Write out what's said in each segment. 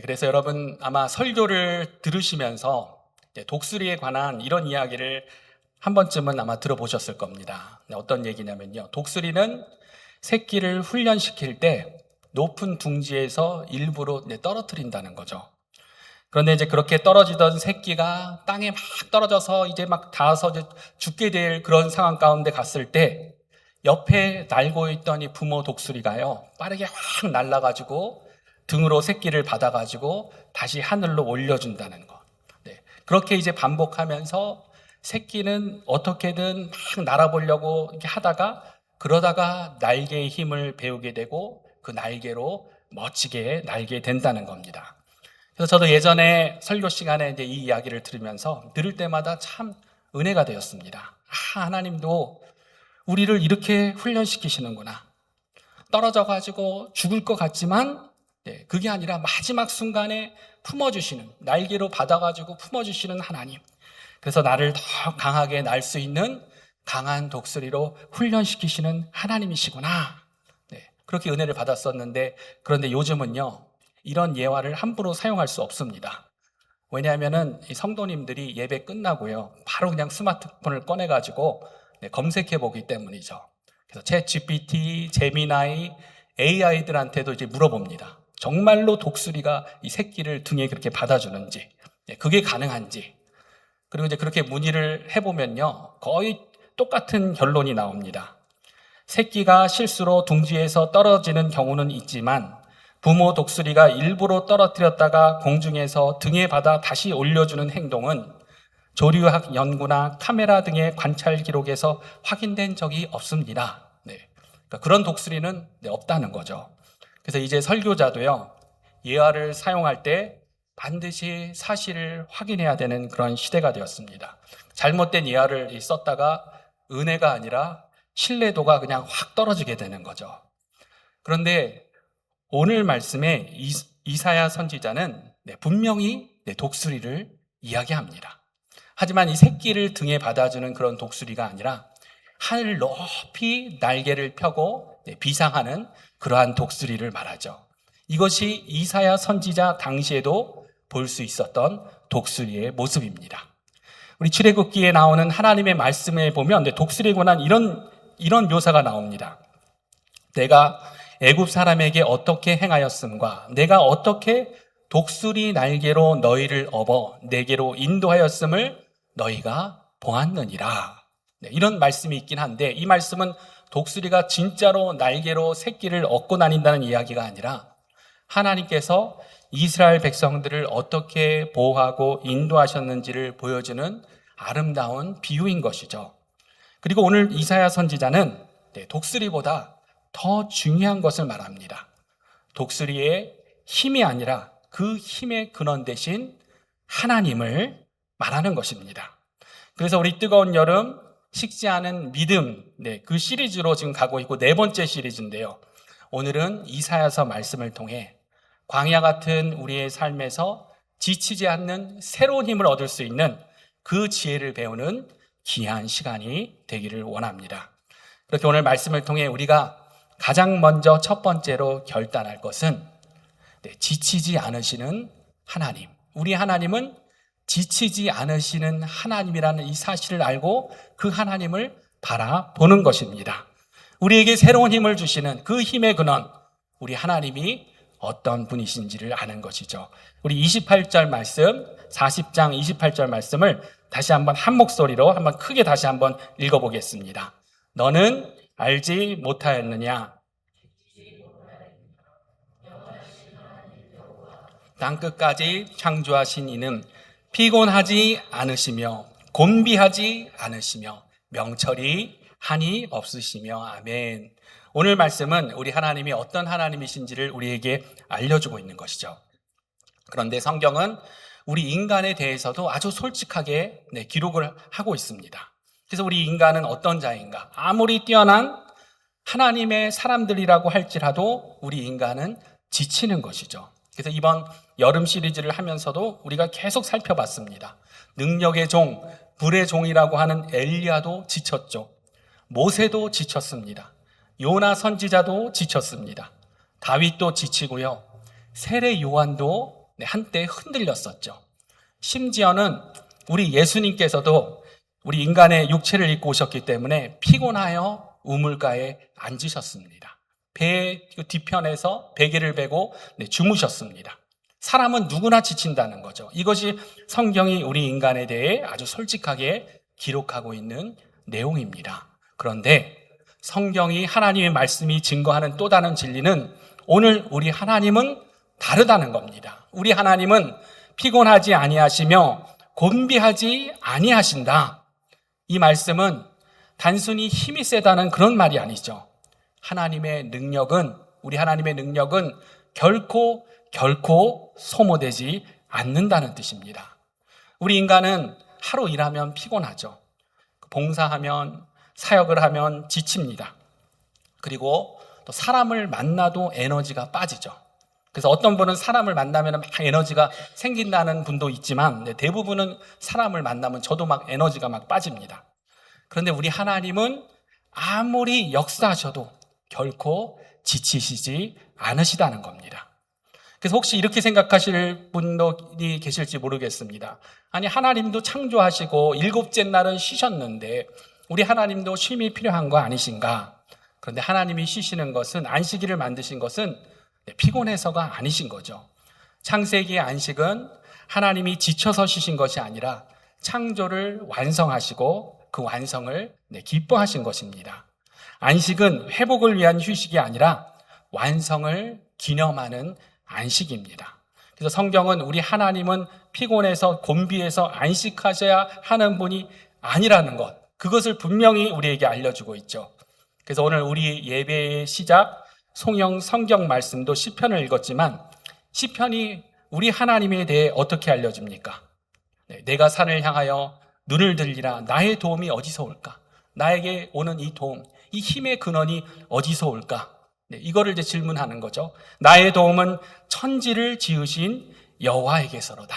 그래서 여러분 아마 설교를 들으시면서 독수리에 관한 이런 이야기를 한 번쯤은 아마 들어보셨을 겁니다. 어떤 얘기냐면요. 독수리는 새끼를 훈련시킬 때 높은 둥지에서 일부러 떨어뜨린다는 거죠. 그런데 이제 그렇게 떨어지던 새끼가 땅에 막 떨어져서 이제 막 닿아서 이제 죽게 될 그런 상황 가운데 갔을 때 옆에 날고 있던 이 부모 독수리가요, 빠르게 확 날아가지고 등으로 새끼를 받아가지고 다시 하늘로 올려준다는 거. 네. 그렇게 이제 반복하면서 새끼는 어떻게든 막 날아보려고 이렇게 하다가 그러다가 날개의 힘을 배우게 되고 그 날개로 멋지게 날게 된다는 겁니다. 그래서 저도 예전에 설교 시간에 이제 이 이야기를 들으면서 들을 때마다 참 은혜가 되었습니다. 하나님도 우리를 이렇게 훈련시키시는구나. 떨어져가지고 죽을 것 같지만 그게 아니라 마지막 순간에 품어주시는, 날개로 받아가지고 품어주시는 하나님. 그래서 나를 더 강하게 날 수 있는 강한 독수리로 훈련시키시는 하나님이시구나. 그렇게 은혜를 받았었는데, 그런데 요즘은요, 이런 예화를 함부로 사용할 수 없습니다. 왜냐하면은 이 성도님들이 예배 끝나고요, 바로 그냥 스마트폰을 꺼내가지고 검색해 보기 때문이죠. 그래서 챗 GPT, 제미나이, AI들한테도 이제 물어봅니다. 정말로 독수리가 이 새끼를 등에 그렇게 받아주는지, 그게 가능한지. 그리고 이제 그렇게 문의를 해보면요, 거의 똑같은 결론이 나옵니다. 새끼가 실수로 둥지에서 떨어지는 경우는 있지만 부모 독수리가 일부러 떨어뜨렸다가 공중에서 등에 받아 다시 올려주는 행동은 조류학 연구나 카메라 등의 관찰 기록에서 확인된 적이 없습니다. 그러니까 그런 독수리는 없다는 거죠. 그래서 이제 설교자도요, 예화를 사용할 때 반드시 사실을 확인해야 되는 그런 시대가 되었습니다. 잘못된 예화를 썼다가 은혜가 아니라 신뢰도가 그냥 확 떨어지게 되는 거죠. 그런데 오늘 말씀에 이사야 선지자는 분명히 독수리를 이야기합니다. 하지만 이 새끼를 등에 받아주는 그런 독수리가 아니라 하늘 높이 날개를 펴고 비상하는 그러한 독수리를 말하죠. 이것이 이사야 선지자 당시에도 볼 수 있었던 독수리의 모습입니다. 우리 출애굽기에 나오는 하나님의 말씀에 보면 독수리에 관한 이런 묘사가 나옵니다. 내가 애굽 사람에게 어떻게 행하였음과 내가 어떻게 독수리 날개로 너희를 업어 내게로 인도하였음을 너희가 보았느니라. 이런 말씀이 있긴 한데, 이 말씀은 독수리가 진짜로 날개로 새끼를 얻고 다닌다는 이야기가 아니라 하나님께서 이스라엘 백성들을 어떻게 보호하고 인도하셨는지를 보여주는 아름다운 비유인 것이죠. 그리고 오늘 이사야 선지자는 독수리보다 더 중요한 것을 말합니다. 독수리의 힘이 아니라 그 힘의 근원 대신 하나님을 말하는 것입니다. 그래서 우리 뜨거운 여름 식지 않은 믿음, 그 시리즈로 지금 가고 있고 4번째 시리즈인데요. 오늘은 이사야서 말씀을 통해 광야 같은 우리의 삶에서 지치지 않는 새로운 힘을 얻을 수 있는 그 지혜를 배우는 귀한 시간이 되기를 원합니다. 그렇게 오늘 말씀을 통해 우리가 가장 먼저 첫 번째로 결단할 것은 지치지 않으시는 하나님. 우리 하나님은 지치지 않으시는 하나님이라는 이 사실을 알고 그 하나님을 바라보는 것입니다. 우리에게 새로운 힘을 주시는 그 힘의 근원, 우리 하나님이 어떤 분이신지를 아는 것이죠. 우리 28절 말씀, 40장 28절 말씀을 다시 한번 한 목소리로 한번 크게 다시 한번 읽어보겠습니다. 너는 알지 못하였느냐? 땅끝까지 창조하신 이는 피곤하지 않으시며 곤비하지 않으시며 명철이 한이 없으시며. 아멘. 오늘 말씀은 우리 하나님이 어떤 하나님이신지를 우리에게 알려주고 있는 것이죠. 그런데 성경은 우리 인간에 대해서도 아주 솔직하게 기록을 하고 있습니다. 그래서 우리 인간은 어떤 자인가? 아무리 뛰어난 하나님의 사람들이라고 할지라도 우리 인간은 지치는 것이죠. 그래서 이번 여름 시리즈를 하면서도 우리가 계속 살펴봤습니다. 능력의 종, 불의 종이라고 하는 엘리야도 지쳤죠. 모세도 지쳤습니다. 요나 선지자도 지쳤습니다. 다윗도 지치고요. 세례 요한도 한때 흔들렸었죠. 심지어는 우리 예수님께서도 우리 인간의 육체를 입고 오셨기 때문에 피곤하여 우물가에 앉으셨습니다. 배 뒤편에서 베개를 베고 주무셨습니다. 사람은 누구나 지친다는 거죠. 이것이 성경이 우리 인간에 대해 아주 솔직하게 기록하고 있는 내용입니다. 그런데 성경이 하나님의 말씀이 증거하는 또 다른 진리는 오늘 우리 하나님은 다르다는 겁니다. 우리 하나님은 피곤하지 아니하시며 곤비하지 아니하신다. 이 말씀은 단순히 힘이 세다는 그런 말이 아니죠. 우리 하나님의 능력은 결코 소모되지 않는다는 뜻입니다. 우리 인간은 하루 일하면 피곤하죠. 봉사하면, 사역을 하면 지칩니다. 그리고 또 사람을 만나도 에너지가 빠지죠. 그래서 어떤 분은 사람을 만나면 막 에너지가 생긴다는 분도 있지만 대부분은 사람을 만나면 저도 막 에너지가 막 빠집니다. 그런데 우리 하나님은 아무리 역사하셔도 결코 지치시지 않으시다는 겁니다. 그래서 혹시 이렇게 생각하실 분들이 계실지 모르겠습니다. 아니, 하나님도 창조하시고 일곱째 날은 쉬셨는데 우리 하나님도 쉼이 필요한 거 아니신가? 그런데 하나님이 쉬시는 것은, 안식일을 만드신 것은 피곤해서가 아니신 거죠. 창세기의 안식은 하나님이 지쳐서 쉬신 것이 아니라 창조를 완성하시고 그 완성을 기뻐하신 것입니다. 안식은 회복을 위한 휴식이 아니라 완성을 기념하는 안식입니다. 그래서 성경은 우리 하나님은 피곤해서 곤비해서 안식하셔야 하는 분이 아니라는 것, 그것을 분명히 우리에게 알려주고 있죠. 그래서 오늘 우리 예배의 시작 송영 성경 말씀도 시편을 읽었지만 시편이 우리 하나님에 대해 어떻게 알려줍니까? 내가 산을 향하여 눈을 들리라. 나의 도움이 어디서 올까? 나에게 오는 이 도움, 이 힘의 근원이 어디서 올까? 이거를 이제 질문하는 거죠. 나의 도움은 천지를 지으신 여호와에게서로다.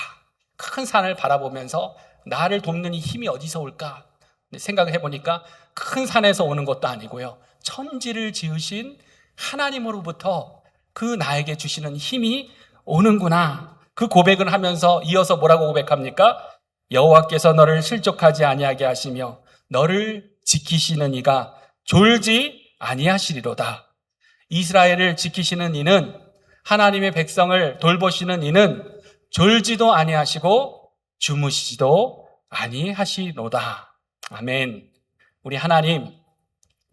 큰 산을 바라보면서 나를 돕는 이 힘이 어디서 올까? 생각을 해보니까 큰 산에서 오는 것도 아니고요. 천지를 지으신 하나님으로부터 그 나에게 주시는 힘이 오는구나. 그 고백을 하면서 이어서 뭐라고 고백합니까? 여호와께서 너를 실족하지 아니하게 하시며 너를 지키시는 이가 졸지 아니하시리로다. 이스라엘을 지키시는 이는, 하나님의 백성을 돌보시는 이는 졸지도 아니하시고 주무시지도 아니하시노다. 아멘. 우리 하나님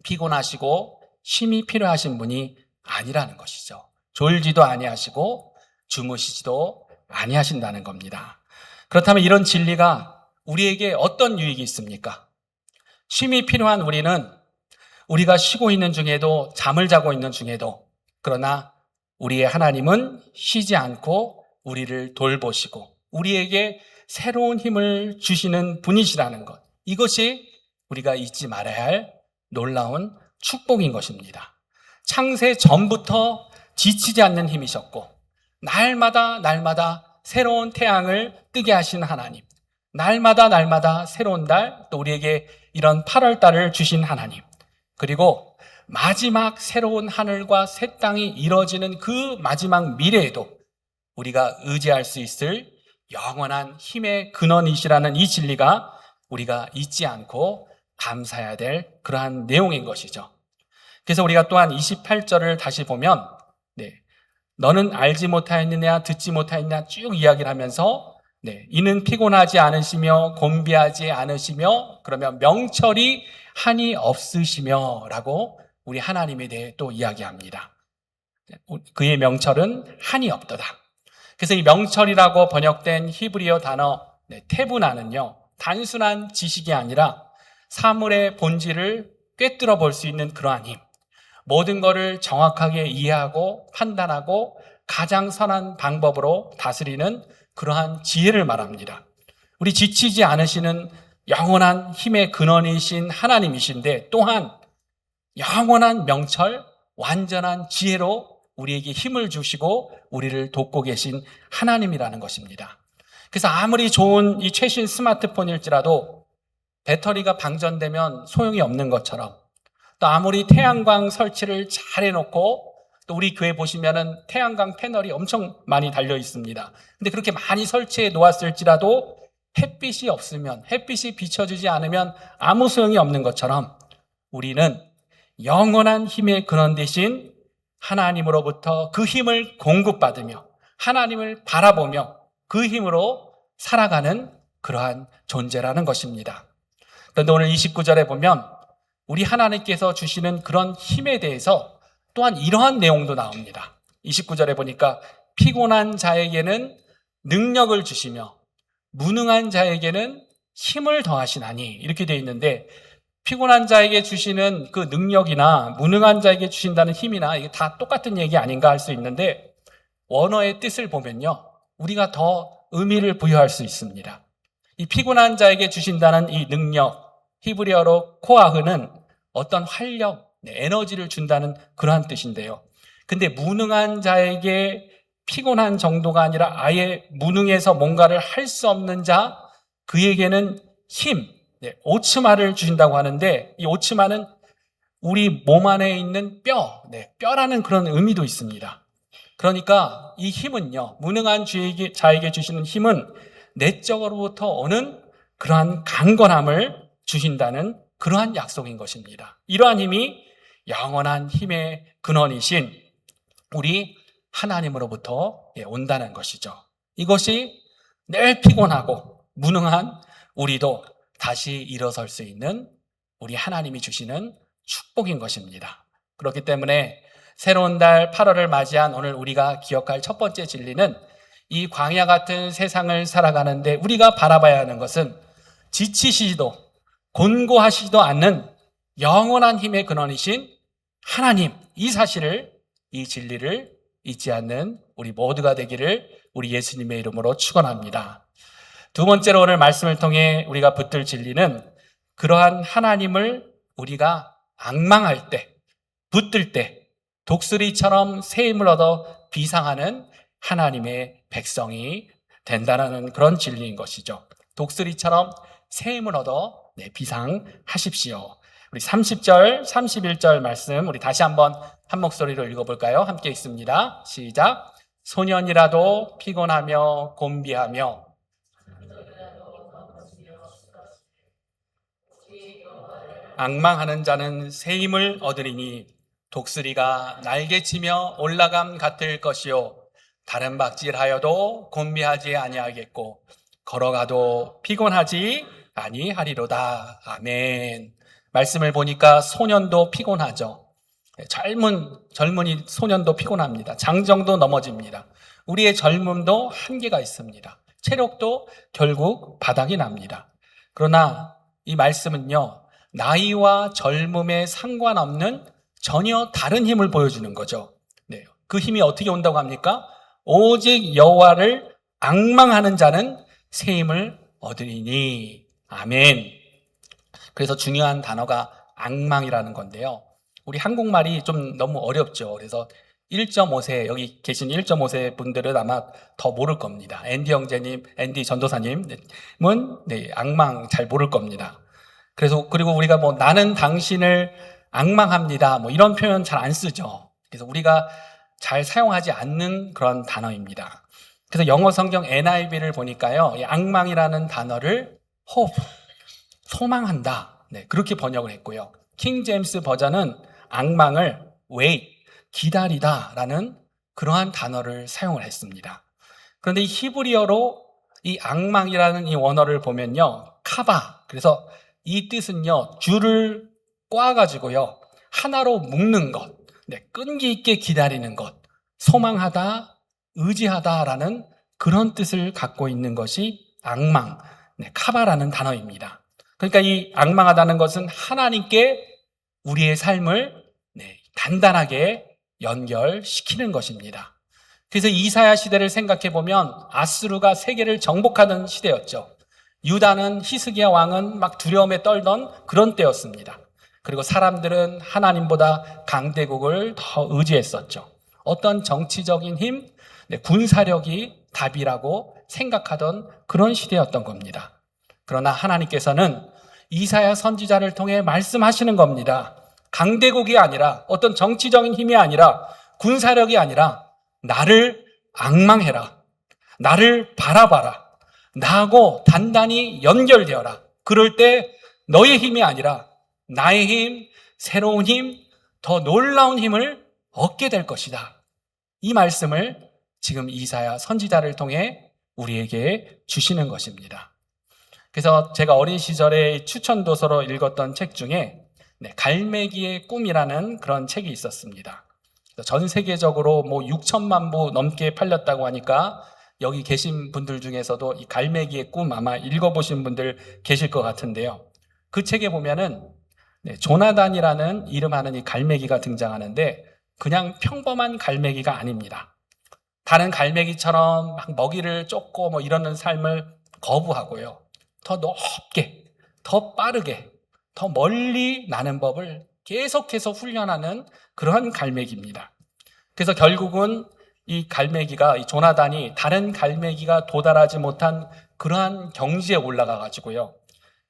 피곤하시고 쉼이 필요하신 분이 아니라는 것이죠. 졸지도 아니하시고 주무시지도 아니하신다는 겁니다. 그렇다면 이런 진리가 우리에게 어떤 유익이 있습니까? 쉼이 필요한 우리는 우리가 쉬고 있는 중에도, 잠을 자고 있는 중에도, 그러나 우리의 하나님은 쉬지 않고 우리를 돌보시고 우리에게 새로운 힘을 주시는 분이시라는 것, 이것이 우리가 잊지 말아야 할 놀라운 축복인 것입니다. 창세 전부터 지치지 않는 힘이셨고 날마다 새로운 태양을 뜨게 하신 하나님, 날마다 새로운 달, 또 우리에게 이런 8월 달을 주신 하나님, 그리고 마지막 새로운 하늘과 새 땅이 이뤄지는 그 마지막 미래에도 우리가 의지할 수 있을 영원한 힘의 근원이시라는 이 진리가 우리가 잊지 않고 감사해야 될 그러한 내용인 것이죠. 그래서 우리가 또한 28절을 다시 보면 너는 알지 못하였느냐 듣지 못하였느냐 쭉 이야기를 하면서 이는 피곤하지 않으시며 곤비하지 않으시며 그러면 명철이 한이 없으시며 라고 우리 하나님에 대해 또 이야기합니다. 그의 명철은 한이 없도다. 그래서 이 명철이라고 번역된 히브리어 단어 테브나는요, 단순한 지식이 아니라 사물의 본질을 꿰뚫어 볼 수 있는 그러한 힘, 모든 것을 정확하게 이해하고 판단하고 가장 선한 방법으로 다스리는 그러한 지혜를 말합니다. 우리 지치지 않으시는 영원한 힘의 근원이신 하나님이신데 또한 영원한 명철, 완전한 지혜로 우리에게 힘을 주시고 우리를 돕고 계신 하나님이라는 것입니다. 그래서 아무리 좋은 이 최신 스마트폰일지라도 배터리가 방전되면 소용이 없는 것처럼, 또 아무리 태양광 설치를 잘 해놓고 또 우리 교회 보시면은 태양광 패널이 엄청 많이 달려 있습니다. 근데 그렇게 많이 설치해 놓았을지라도 햇빛이 없으면, 햇빛이 비춰주지 않으면 아무 소용이 없는 것처럼 우리는 영원한 힘의 근원 되신 하나님으로부터 그 힘을 공급받으며 하나님을 바라보며 그 힘으로 살아가는 그러한 존재라는 것입니다. 그런데 오늘 29절에 보면 우리 하나님께서 주시는 그런 힘에 대해서 또한 이러한 내용도 나옵니다. 29절에 보니까 피곤한 자에게는 능력을 주시며 무능한 자에게는 힘을 더하시나니 이렇게 되어 있는데, 피곤한 자에게 주시는 그 능력이나 무능한 자에게 주신다는 힘이나 이게 다 똑같은 얘기 아닌가 할 수 있는데, 원어의 뜻을 보면요 우리가 더 의미를 부여할 수 있습니다. 이 피곤한 자에게 주신다는 이 능력, 히브리어로 코아흐는 어떤 활력, 에너지를 준다는 그러한 뜻인데요. 근데 무능한 자에게 피곤한 정도가 아니라 아예 무능해서 뭔가를 할 수 없는 자, 그에게는 힘, 오츠마를 주신다고 하는데, 이 오츠마는 우리 몸 안에 있는 뼈라는 그런 의미도 있습니다. 그러니까 이 힘은요, 무능한 자에게 주시는 힘은 내적으로부터 오는 그러한 강건함을 주신다는 그러한 약속인 것입니다. 이러한 힘이 영원한 힘의 근원이신 우리 하나님으로부터 온다는 것이죠. 이것이 늘 피곤하고 무능한 우리도 다시 일어설 수 있는 우리 하나님이 주시는 축복인 것입니다. 그렇기 때문에 새로운 달 8월을 맞이한 오늘 우리가 기억할 첫 번째 진리는, 이 광야 같은 세상을 살아가는데 우리가 바라봐야 하는 것은 지치시지도 곤고하시지도 않는 영원한 힘의 근원이신 하나님, 이 사실을, 이 진리를 잊지 않는 우리 모두가 되기를 우리 예수님의 이름으로 축원합니다. 두 번째로 오늘 말씀을 통해 우리가 붙들 진리는, 그러한 하나님을 우리가 앙망할 때, 붙들 때 독수리처럼 새 힘을 얻어 비상하는 하나님의 백성이 된다는 그런 진리인 것이죠. 독수리처럼 새 힘을 얻어 비상하십시오. 우리 30절, 31절 말씀 우리 다시 한번 한 목소리로 읽어볼까요? 함께 읽습니다. 시작. 소년이라도 피곤하며 곤비하며 앙망하는 자는 새 힘을 얻으리니 독수리가 날개치며 올라감 같을 것이요 다른 박질하여도 곤비하지 아니하겠고 걸어가도 피곤하지 아니하리로다. 아멘. 말씀을 보니까 소년도 피곤하죠. 젊은이 소년도 피곤합니다. 장정도 넘어집니다. 우리의 젊음도 한계가 있습니다. 체력도 결국 바닥이 납니다. 그러나 이 말씀은요, 나이와 젊음에 상관없는 전혀 다른 힘을 보여주는 거죠. 그 힘이 어떻게 온다고 합니까? 오직 여호와를 앙망하는 자는 새 힘을 얻으리니. 아멘. 그래서 중요한 단어가 앙망이라는 건데요. 우리 한국말이 좀 너무 어렵죠. 그래서 1.5세, 여기 계신 1.5세 분들은 아마 더 모를 겁니다. 앤디 형제님, 앤디 전도사님은 앙망 잘 모를 겁니다. 그리고 우리가 나는 당신을 앙망합니다. 이런 표현 잘 안 쓰죠. 그래서 우리가 잘 사용하지 않는 그런 단어입니다. 그래서 영어 성경 NIV를 보니까요, 이 앙망이라는 단어를 hope, 소망한다, 그렇게 번역을 했고요. 킹 제임스 버전은 앙망을 wait, 기다리다라는 그러한 단어를 사용을 했습니다. 그런데 이 히브리어로 이 앙망이라는 이 원어를 보면요, 카바, 그래서 이 뜻은요, 줄을 꽈가지고요, 하나로 묶는 것, 끈기 있게 기다리는 것, 소망하다, 의지하다라는 그런 뜻을 갖고 있는 것이 앙망, 카바라는 단어입니다. 그러니까 이 앙망하다는 것은 하나님께 우리의 삶을 단단하게 연결시키는 것입니다. 그래서 이사야 시대를 생각해 보면 아수르가 세계를 정복하던 시대였죠. 유다는 히스기야 왕은 막 두려움에 떨던 그런 때였습니다. 그리고 사람들은 하나님보다 강대국을 더 의지했었죠. 어떤 정치적인 힘, 군사력이 답이라고 생각하던 그런 시대였던 겁니다. 그러나 하나님께서는 이사야 선지자를 통해 말씀하시는 겁니다. 강대국이 아니라, 어떤 정치적인 힘이 아니라 군사력이 아니라 나를 앙망해라. 나를 바라봐라. 나하고 단단히 연결되어라. 그럴 때 너의 힘이 아니라 나의 힘, 새로운 힘, 더 놀라운 힘을 얻게 될 것이다. 이 말씀을 지금 이사야 선지자를 통해 우리에게 주시는 것입니다. 그래서 제가 어린 시절에 추천도서로 읽었던 책 중에 갈매기의 꿈이라는 그런 책이 있었습니다. 전 세계적으로 6천만 부 넘게 팔렸다고 하니까 여기 계신 분들 중에서도 이 갈매기의 꿈 아마 읽어보신 분들 계실 것 같은데요. 그 책에 보면은 조나단이라는 이름하는 이 갈매기가 등장하는데 그냥 평범한 갈매기가 아닙니다. 다른 갈매기처럼 막 먹이를 쫓고 이러는 삶을 거부하고요. 더 높게, 더 빠르게, 더 멀리 나는 법을 계속해서 훈련하는 그러한 갈매기입니다. 그래서 결국은 이 갈매기가, 이 조나단이 다른 갈매기가 도달하지 못한 그러한 경지에 올라가 가지고요.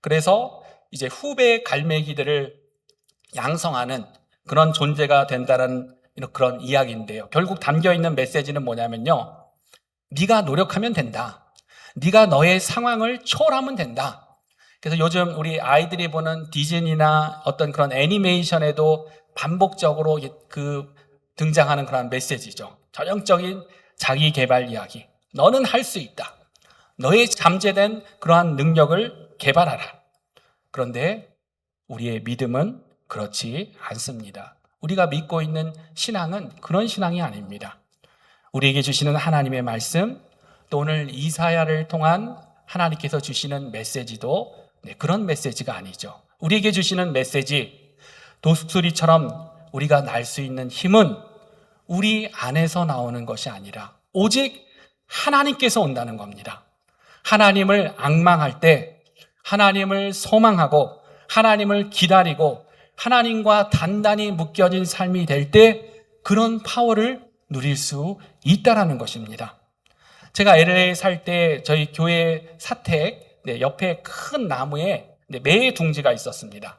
그래서 이제 후배 갈매기들을 양성하는 그런 존재가 된다는 그런 이야기인데요. 결국 담겨있는 메시지는 뭐냐면요. 네가 노력하면 된다. 네가 너의 상황을 초월하면 된다. 그래서 요즘 우리 아이들이 보는 디즈니나 어떤 그런 애니메이션에도 반복적으로 등장하는 그런 메시지죠. 전형적인 자기 개발 이야기. 너는 할 수 있다. 너의 잠재된 그러한 능력을 개발하라. 그런데 우리의 믿음은 그렇지 않습니다. 우리가 믿고 있는 신앙은 그런 신앙이 아닙니다. 우리에게 주시는 하나님의 말씀, 또 오늘 이사야를 통한 하나님께서 주시는 메시지도 그런 메시지가 아니죠. 우리에게 주시는 메시지, 독수리처럼 우리가 날 수 있는 힘은 우리 안에서 나오는 것이 아니라 오직 하나님께서 온다는 겁니다. 하나님을 앙망할 때, 하나님을 소망하고 하나님을 기다리고 하나님과 단단히 묶여진 삶이 될 때 그런 파워를 누릴 수 있다는 것입니다. 제가 LA에 살 때 저희 교회 사택 옆에 큰 나무에 매 둥지가 있었습니다.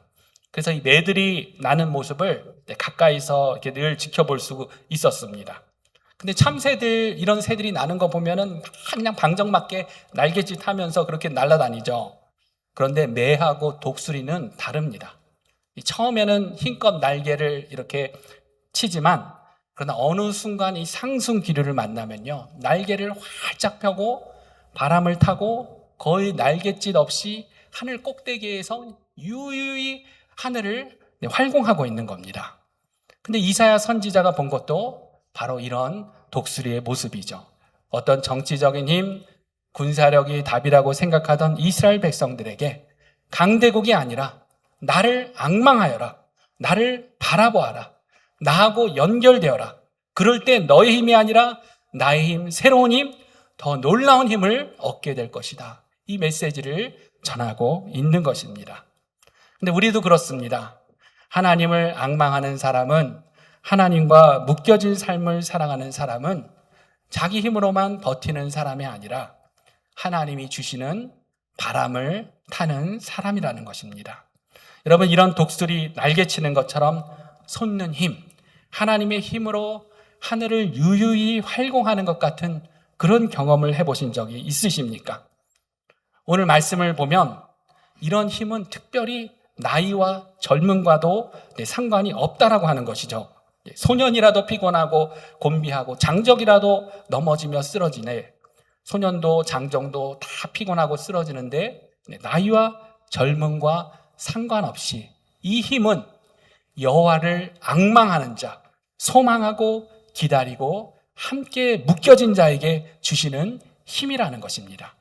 그래서 이 매들이 나는 모습을 가까이서 이렇게 늘 지켜볼 수 있었습니다. 근데 참새들, 이런 새들이 나는 거 보면은 그냥 방정맞게 날갯짓 하면서 그렇게 날아다니죠. 그런데 매하고 독수리는 다릅니다. 처음에는 힘껏 날개를 이렇게 치지만 그러나 어느 순간 이 상승 기류를 만나면요, 날개를 활짝 펴고 바람을 타고 거의 날갯짓 없이 하늘 꼭대기에서 유유히 하늘을 활공하고 있는 겁니다. 근데 이사야 선지자가 본 것도 바로 이런 독수리의 모습이죠. 어떤 정치적인 힘, 군사력이 답이라고 생각하던 이스라엘 백성들에게 강대국이 아니라 나를 앙망하여라. 나를 바라보아라. 나하고 연결되어라. 그럴 때 너의 힘이 아니라 나의 힘, 새로운 힘, 더 놀라운 힘을 얻게 될 것이다. 이 메시지를 전하고 있는 것입니다. 근데 우리도 그렇습니다. 하나님을 앙망하는 사람은, 하나님과 묶여진 삶을 살아가는 사람은 자기 힘으로만 버티는 사람이 아니라 하나님이 주시는 바람을 타는 사람이라는 것입니다. 여러분, 이런 독수리 날개치는 것처럼 솟는 힘, 하나님의 힘으로 하늘을 유유히 활공하는 것 같은 그런 경험을 해보신 적이 있으십니까? 오늘 말씀을 보면 이런 힘은 특별히 나이와 젊음과도 상관이 없다라고 하는 것이죠. 소년이라도 피곤하고 곤비하고 장적이라도 넘어지며 쓰러지네. 소년도 장정도 다 피곤하고 쓰러지는데 나이와 젊음과 상관없이 이 힘은 여호와를 앙망하는 자, 소망하고 기다리고 함께 묶여진 자에게 주시는 힘이라는 것입니다.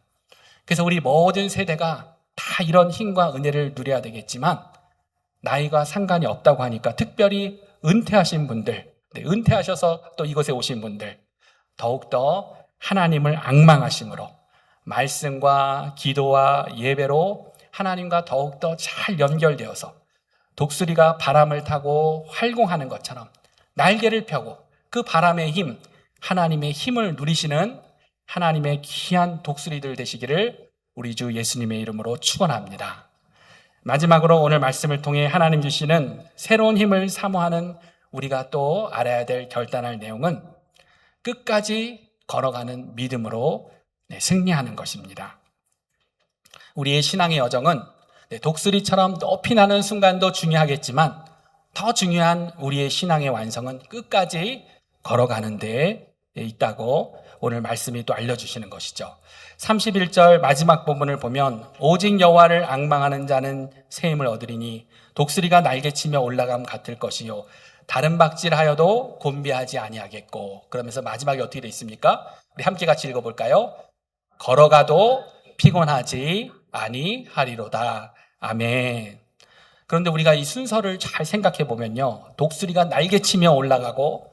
그래서 우리 모든 세대가 다 이런 힘과 은혜를 누려야 되겠지만 나이가 상관이 없다고 하니까 특별히 은퇴하신 분들, 은퇴하셔서 또 이곳에 오신 분들 더욱더 하나님을 앙망하심으로 말씀과 기도와 예배로 하나님과 더욱더 잘 연결되어서 독수리가 바람을 타고 활공하는 것처럼 날개를 펴고 그 바람의 힘, 하나님의 힘을 누리시는 하나님의 귀한 독수리들 되시기를 우리 주 예수님의 이름으로 축원합니다. 마지막으로 오늘 말씀을 통해 하나님 주시는 새로운 힘을 사모하는 우리가 또 알아야 될 결단할 내용은 끝까지 걸어가는 믿음으로 승리하는 것입니다. 우리의 신앙의 여정은 독수리처럼 높이 나는 순간도 중요하겠지만 더 중요한 우리의 신앙의 완성은 끝까지 걸어가는 데에 있다고 오늘 말씀이 또 알려주시는 것이죠. 31절 마지막 부분을 보면 오직 여호와를 앙망하는 자는 새 힘을 얻으리니 독수리가 날개치며 올라감 같을 것이요 다른 박질하여도 곤비하지 아니하겠고. 그러면서 마지막에 어떻게 되어 있습니까? 우리 함께 같이 읽어볼까요? 걸어가도 피곤하지 아니하리로다. 아멘. 그런데 우리가 이 순서를 잘 생각해 보면요, 독수리가 날개치며 올라가고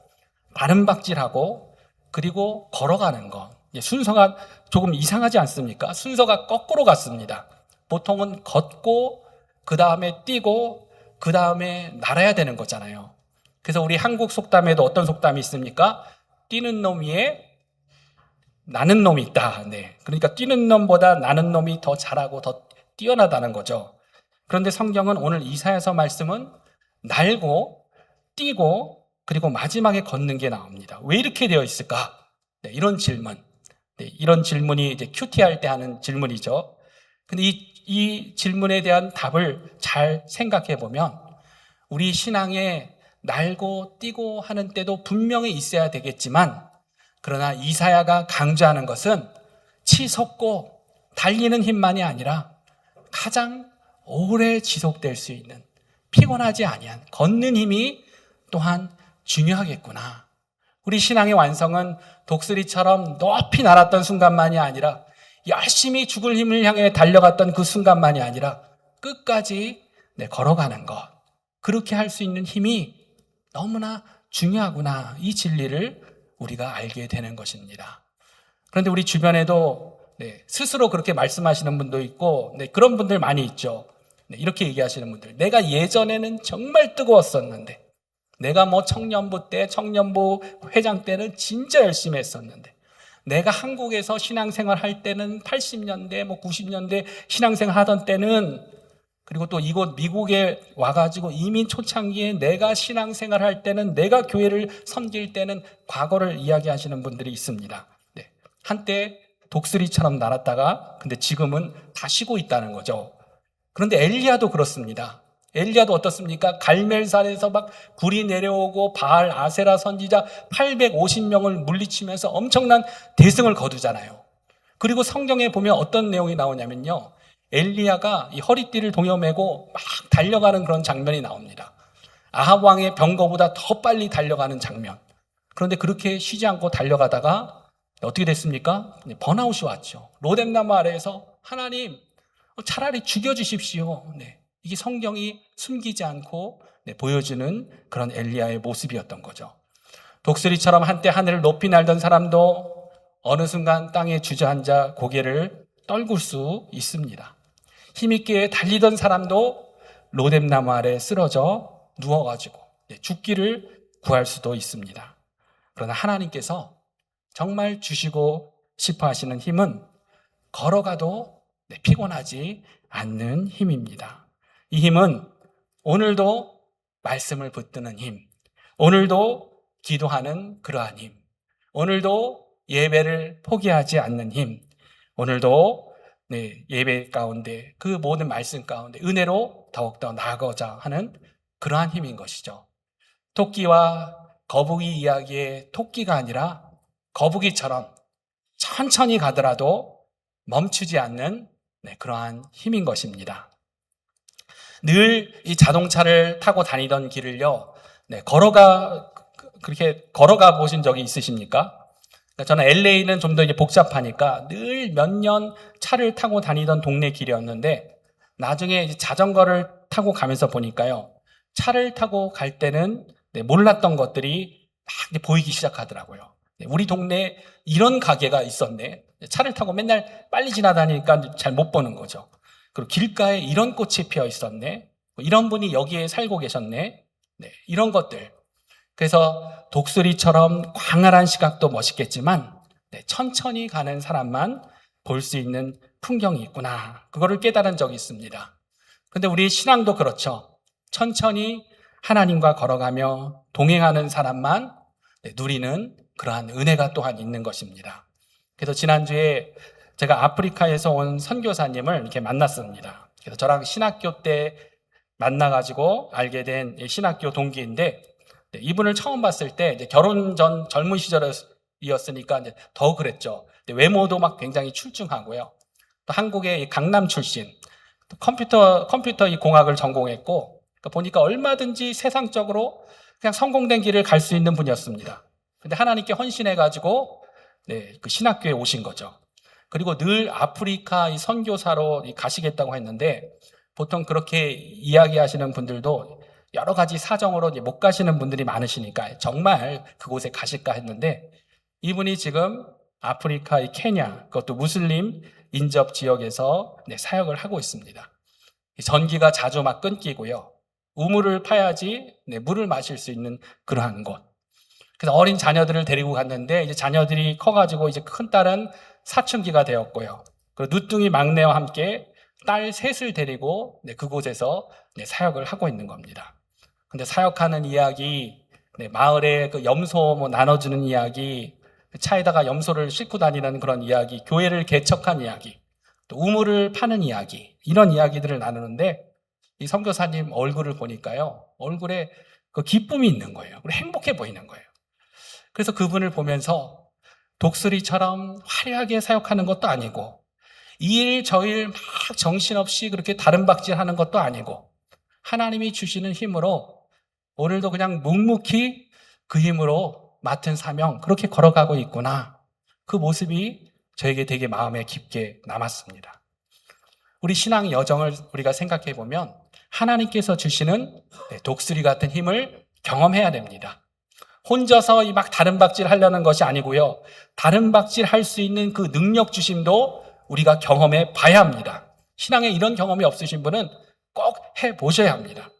다른 박질하고 그리고 걸어가는 것, 순서가 조금 이상하지 않습니까? 순서가 거꾸로 갔습니다. 보통은 걷고 그 다음에 뛰고 그 다음에 날아야 되는 거잖아요. 그래서 우리 한국 속담에도 어떤 속담이 있습니까? 뛰는 놈 위에 나는 놈이 있다. 그러니까 뛰는 놈보다 나는 놈이 더 잘하고 더 뛰어나다는 거죠. 그런데 성경은 오늘 이사야서 말씀은 날고 뛰고 그리고 마지막에 걷는 게 나옵니다. 왜 이렇게 되어 있을까? 이런 질문. 이런 질문이 이제 큐티할 때 하는 질문이죠. 근데 이 질문에 대한 답을 잘 생각해 보면 우리 신앙에 날고 뛰고 하는 때도 분명히 있어야 되겠지만, 그러나 이사야가 강조하는 것은 치솟고 달리는 힘만이 아니라 가장 오래 지속될 수 있는 피곤하지 아니한 걷는 힘이 또한 중요하겠구나. 우리 신앙의 완성은 독수리처럼 높이 날았던 순간만이 아니라 열심히 죽을 힘을 향해 달려갔던 그 순간만이 아니라 끝까지 걸어가는 것, 그렇게 할 수 있는 힘이 너무나 중요하구나. 이 진리를 우리가 알게 되는 것입니다. 그런데 우리 주변에도 스스로 그렇게 말씀하시는 분도 있고 그런 분들 많이 있죠. 이렇게 얘기하시는 분들, 내가 예전에는 정말 뜨거웠었는데, 내가 뭐 청년부 때, 청년부 회장 때는 진짜 열심히 했었는데, 내가 한국에서 신앙생활 할 때는 80년대, 90년대 신앙생활 하던 때는, 그리고 또 이곳 미국에 와가지고 이민 초창기에 내가 신앙생활 할 때는, 내가 교회를 섬길 때는, 과거를 이야기하시는 분들이 있습니다. 한때 독수리처럼 날았다가 근데 지금은 다 쉬고 있다는 거죠. 그런데 엘리야도 그렇습니다. 엘리야도 어떻습니까? 갈멜산에서 막 불이 내려오고 바알 아세라 선지자 850명을 물리치면서 엄청난 대승을 거두잖아요. 그리고 성경에 보면 어떤 내용이 나오냐면요, 엘리야가 이 허리띠를 동여매고 막 달려가는 그런 장면이 나옵니다. 아합 왕의 병거보다 더 빨리 달려가는 장면. 그런데 그렇게 쉬지 않고 달려가다가 어떻게 됐습니까? 번아웃이 왔죠. 로뎀나무 아래에서 하나님 차라리 죽여주십시오. 이게 성경이 숨기지 않고 보여주는 그런 엘리야의 모습이었던 거죠. 독수리처럼 한때 하늘을 높이 날던 사람도 어느 순간 땅에 주저앉아 고개를 떨굴 수 있습니다. 힘있게 달리던 사람도 로뎀나무 아래 쓰러져 누워가지고 죽기를 구할 수도 있습니다. 그러나 하나님께서 정말 주시고 싶어 하시는 힘은 걸어가도 피곤하지 않는 힘입니다. 이 힘은 오늘도 말씀을 붙드는 힘, 오늘도 기도하는 그러한 힘, 오늘도 예배를 포기하지 않는 힘, 오늘도 예배 가운데 그 모든 말씀 가운데 은혜로 더욱더 나아가자 하는 그러한 힘인 것이죠. 토끼와 거북이 이야기의 토끼가 아니라 거북이처럼 천천히 가더라도 멈추지 않는 그러한 힘인 것입니다. 늘 이 자동차를 타고 다니던 길을요, 그렇게 걸어가 보신 적이 있으십니까? 저는 LA는 좀 더 이제 복잡하니까 늘 몇 년 차를 타고 다니던 동네 길이었는데, 나중에 이제 자전거를 타고 가면서 보니까요, 차를 타고 갈 때는 몰랐던 것들이 막 보이기 시작하더라고요. 우리 동네에 이런 가게가 있었네. 차를 타고 맨날 빨리 지나다니니까 잘 못 보는 거죠. 그리고 길가에 이런 꽃이 피어 있었네. 이런 분이 여기에 살고 계셨네. 이런 것들. 그래서 독수리처럼 광활한 시각도 멋있겠지만 천천히 가는 사람만 볼 수 있는 풍경이 있구나. 그거를 깨달은 적이 있습니다. 근데 우리 신앙도 그렇죠. 천천히 하나님과 걸어가며 동행하는 사람만 누리는 그러한 은혜가 또한 있는 것입니다. 그래서 지난주에 제가 아프리카에서 온 선교사님을 이렇게 만났습니다. 그래서 저랑 신학교 때 만나가지고 알게 된 신학교 동기인데, 이분을 처음 봤을 때 이제 결혼 전 젊은 시절이었으니까 이제 더 그랬죠. 외모도 막 굉장히 출중하고요. 또 한국의 강남 출신, 또 컴퓨터 이 공학을 전공했고, 그러니까 보니까 얼마든지 세상적으로 그냥 성공된 길을 갈 수 있는 분이었습니다. 근데 하나님께 헌신해가지고 그 신학교에 오신 거죠. 그리고 늘 아프리카 이 선교사로 가시겠다고 했는데, 보통 그렇게 이야기하시는 분들도 여러 가지 사정으로 못 가시는 분들이 많으시니까 정말 그곳에 가실까 했는데, 이분이 지금 아프리카 이 케냐, 그것도 무슬림 인접 지역에서 사역을 하고 있습니다. 전기가 자주 막 끊기고요. 우물을 파야지 물을 마실 수 있는 그러한 곳. 그래서 어린 자녀들을 데리고 갔는데, 이제 자녀들이 커가지고 이제 큰 딸은 사춘기가 되었고요. 그리고 누뚱이 막내와 함께 딸 셋을 데리고 그곳에서 사역을 하고 있는 겁니다. 근데 사역하는 이야기, 마을에 그 염소 나눠주는 이야기, 차에다가 염소를 싣고 다니는 그런 이야기, 교회를 개척한 이야기, 또 우물을 파는 이야기, 이런 이야기들을 나누는데, 이 선교사님 얼굴을 보니까요, 얼굴에 그 기쁨이 있는 거예요. 그리고 행복해 보이는 거예요. 그래서 그분을 보면서 독수리처럼 화려하게 사역하는 것도 아니고, 이 일 저 일 막 정신없이 그렇게 다른박질하는 것도 아니고, 하나님이 주시는 힘으로 오늘도 그냥 묵묵히 그 힘으로 맡은 사명 그렇게 걸어가고 있구나. 그 모습이 저에게 되게 마음에 깊게 남았습니다. 우리 신앙 여정을 우리가 생각해 보면 하나님께서 주시는 독수리 같은 힘을 경험해야 됩니다. 혼자서 막 다른박질 하려는 것이 아니고요, 다른박질 할 수 있는 그 능력 주심도 우리가 경험해 봐야 합니다. 신앙에 이런 경험이 없으신 분은 꼭 해보셔야 합니다.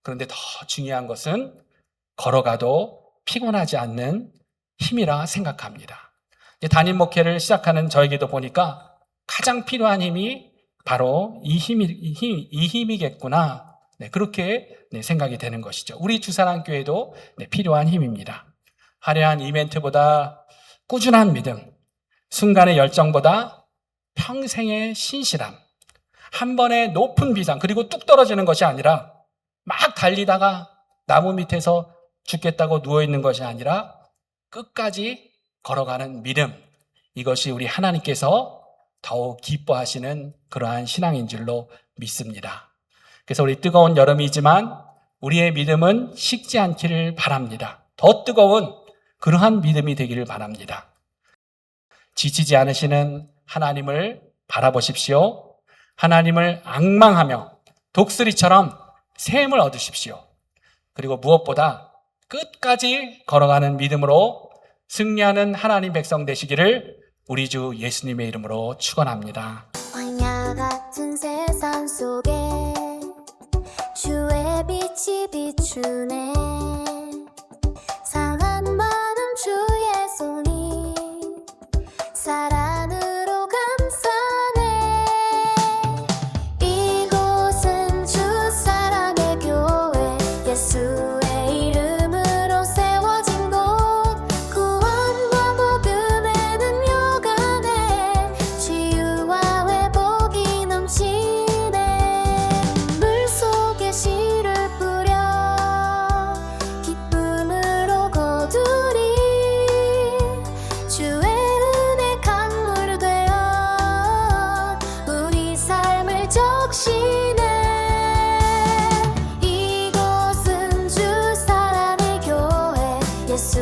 그런데 더 중요한 것은 걸어가도 피곤하지 않는 힘이라 생각합니다. 담임 목회를 시작하는 저에게도 보니까 가장 필요한 힘이 바로 이 힘이겠구나. 그렇게 생각이 되는 것이죠. 우리 주사랑교회도 필요한 힘입니다. 화려한 이벤트보다 꾸준한 믿음, 순간의 열정보다 평생의 신실함, 한 번에 높은 비상, 그리고 뚝 떨어지는 것이 아니라 막 달리다가 나무 밑에서 죽겠다고 누워있는 것이 아니라 끝까지 걸어가는 믿음, 이것이 우리 하나님께서 더욱 기뻐하시는 그러한 신앙인 줄로 믿습니다. 그래서 우리 뜨거운 여름이지만 우리의 믿음은 식지 않기를 바랍니다. 더 뜨거운 그러한 믿음이 되기를 바랍니다. 지치지 않으시는 하나님을 바라보십시오. 하나님을 앙망하며 독수리처럼 샘을 얻으십시오. 그리고 무엇보다 끝까지 걸어가는 믿음으로 승리하는 하나님 백성 되시기를 우리 주 예수님의 이름으로 축원합니다. 광야 같은 세상 속에 주의 빛이 비추네. 상한 마음 주의 손이 사랑으로 감싸네. 이곳은 주 사랑의 교회, 예수의 이름으로 세워진 곳. 구원과 복음의 능력안에 치유와 회복이 넘치네. 물속에 씨를 뿌려 기쁨으로 거두리. 주의 은혜 강물 되어 우리 삶을 적시네. 이곳은 주 사랑의 교회, 예수